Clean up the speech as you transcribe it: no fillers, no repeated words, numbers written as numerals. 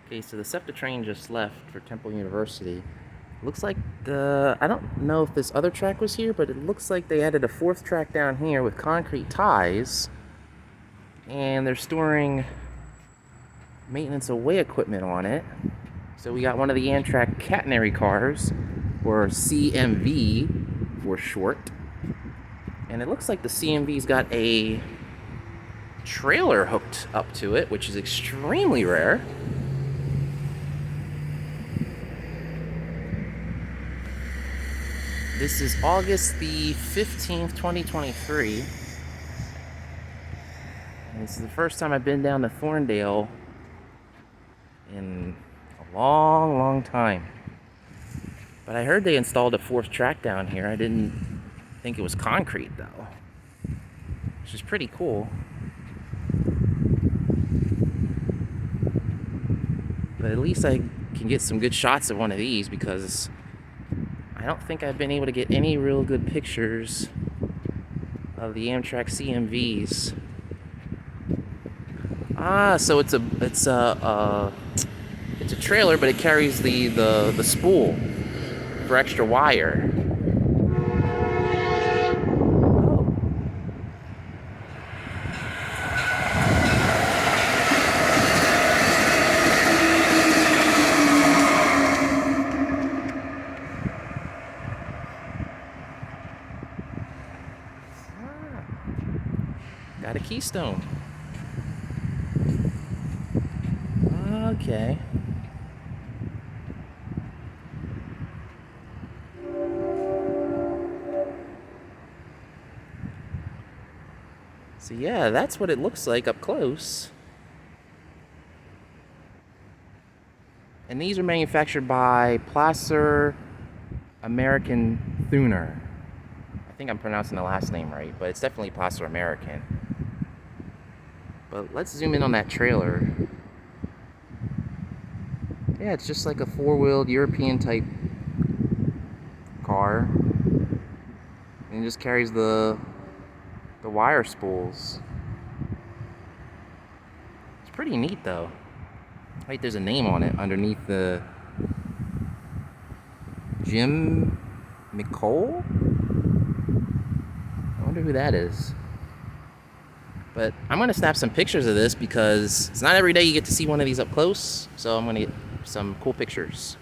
Okay, so the SEPTA train just left for Temple University. Looks like I don't know if this other track was here, but it looks like they added a fourth track down here with concrete ties. And they're storing maintenance away equipment on it. So we got one of the Amtrak Catenary cars, or CMV for short. And it looks like the CMV's got a trailer hooked up to it, which is extremely rare. This is August the 15th, 2023. And this is the first time I've been down to Thorndale in a long, long time. But I heard they installed a fourth track down here. I didn't think it was concrete, though, which is pretty cool. But at least I can get some good shots of one of these, because I don't think I've been able to get any real good pictures of the Amtrak CMVs. So it's a trailer, but it carries the spool for extra wire. Got a keystone. Okay. So yeah, that's what it looks like up close. And these are manufactured by Plasser American Thuner. I think I'm pronouncing the last name right, but it's definitely Plasser American. But let's zoom in on that trailer. Yeah, it's just like a four-wheeled European type car. And it just carries the wire spools. It's pretty neat though. Wait, there's a name on it underneath the Jim McCole? I wonder who that is. But I'm gonna snap some pictures of this because it's not every day you get to see one of these up close, so I'm gonna get some cool pictures.